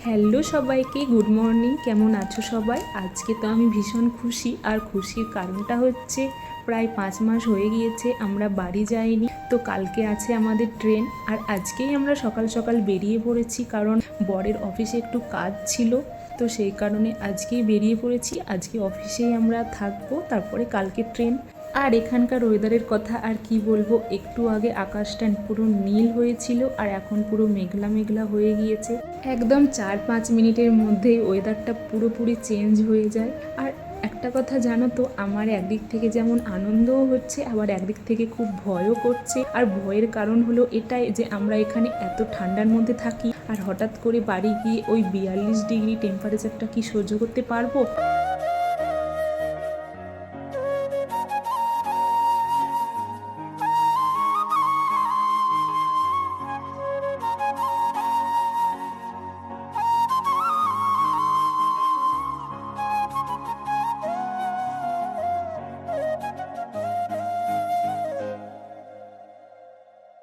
Hello সবাইকে, good morning. কেমন আছো সবাই? আজকে তো আমি ভীষণ খুশি, আর খুশির কারণটা হচ্ছে প্রায় 5 মাস হয়ে গিয়েছে আমরা বাড়ি যাইনি। তো কালকে আছে আমাদের ট্রেন, আর আজকেই আমরা সকাল সকাল বেরিয়ে পড়েছি, কারণ বরের অফিসে একটু কাজ ছিল। তো সেই কারণে আজকেই বেরিয়ে পড়েছি। আজকে অফিসেই আমরা থাকবো, তারপরে কালকে ট্রেন। আর এখানকার ওয়েদারের কথা আর কি বলবো, একটু আগে আকাশটা পুরো নীল হয়েছিল, আর এখন পুরো মেঘলা মেঘলা হয়ে গিয়েছে। একদম 4-5 মিনিটের মধ্যেই ওয়েদারটা পুরোপুরি চেঞ্জ হয়ে যায়। আর একটা কথা জানো তো, আমার একদিক থেকে যেমন আনন্দও হচ্ছে, আবার একদিক থেকে খুব ভয়ও করছে। আর ভয়ের কারণ হলো এটাই যে আমরা এখানে এত ঠান্ডার মধ্যে থাকি, আর হঠাৎ করে বাড়ি গিয়ে ওই 42 ডিগ্রি টেম্পারেচারটা কি সহ্য করতে পারবো?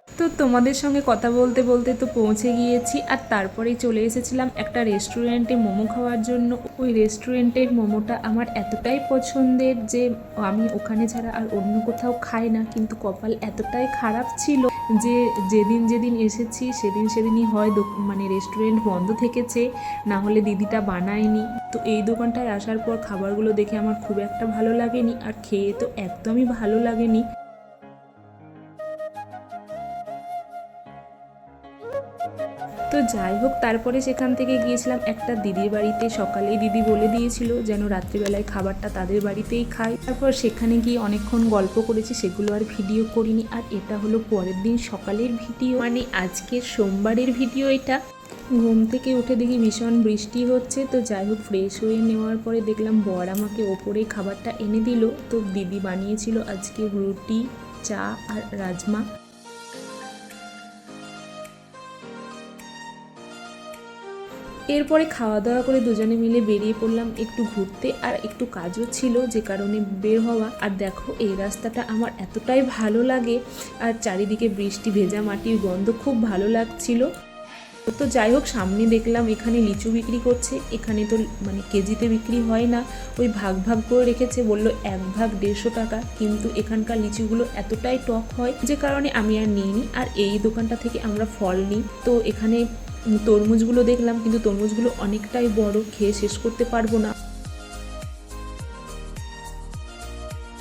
তো তোমাদের সঙ্গে কথা বলতে বলতে তো পৌঁছে গিয়েছি, আর তারপরেই চলে এসেছিলাম একটা রেস্টুরেন্টে মোমো খাওয়ার জন্য। ওই রেস্টুরেন্টের মোমোটা আমার এতটাই পছন্দের যে আমি ওখানে ছাড়া আর অন্য কোথাও খাই না। কিন্তু কপাল এতটাই খারাপ ছিল যে যেদিন যেদিন এসেছি সেদিনই হয় রেস্টুরেন্ট বন্ধ থেকেছে, না হলে দিদিটা বানায়নি। তো এই দোকানটায় আসার পর খাবারগুলো দেখে আমার খুব একটা ভালো লাগেনি, আর খেয়ে তো একদমই ভালো লাগেনি। তো যাই হোক, তারপরে সেখান থেকে গিয়েছিলাম একটা দিদির বাড়িতে। সকালেই দিদি বলে দিয়েছিল যেন রাত্রিবেলায় খাবারটা তাদের বাড়িতেই খাই। তারপর সেখানে গিয়ে অনেকক্ষণ গল্প করেছি, সেগুলো আর ভিডিও করিনি। আর এটা হলো পরের দিন সকালের ভিডিও, মানে আজকের সোমবারের ভিডিও এটা। ঘুম থেকে উঠে দেখি ভীষণ বৃষ্টি হচ্ছে। তো যাই হোক, ফ্রেশ হয়ে নেওয়ার পরে দেখলাম বর আমাকে ওপরে খাবারটা এনে দিল। তো দিদি বানিয়েছিল আজকে রুটি, চা আর রাজমা। এরপরে খাওয়া দাওয়া করে দুজনে মিলে বেরিয়ে পড়লাম একটু ঘুরতে, আর একটু কাজও ছিল যে কারণে বের হওয়া। আর দেখো, এই রাস্তাটা আমার এতটাই ভালো লাগে, আর চারিদিকে বৃষ্টি, ভেজা মাটির গন্ধ, খুব ভালো লাগছিল। তো যাই হোক, সামনে দেখলাম এখানে লিচু বিক্রি করছে। এখানে তো কেজিতে বিক্রি হয় না, ওই ভাগ ভাগ করে রেখেছে, বললো 1 ভাগ 150 টাকা। কিন্তু এখানকার লিচুগুলো এতটাই টক হয় যে কারণে আমি আর নিইনি। আর এই দোকানটা থেকে আমরা ফল নিই। তো এখানে তরমুজগুলো দেখলাম, কিন্তু তরমুজগুলো অনেকটাই বড়, খেয়ে শেষ করতে পারবো না।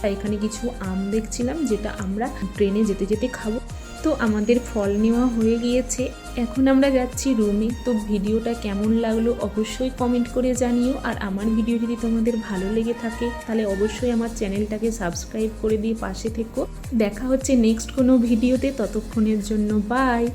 তাই এখানে কিছু আম দেখছিলাম, যেটা আমরা ট্রেনে যেতে যেতে খাবো। তো আমাদের ফল নেওয়া হয়ে গিয়েছে, এখন আমরা যাচ্ছি রুমে। তো ভিডিওটা কেমন লাগলো অবশ্যই কমেন্ট করে জানিও। আর আমার ভিডিও যদি তোমাদের ভালো লেগে থাকে তাহলে অবশ্যই আমার চ্যানেলটাকে সাবস্ক্রাইব করে দিয়ে পাশে থেকো। দেখা হচ্ছে নেক্সট কোনো ভিডিওতে, ততক্ষণের জন্য বাই।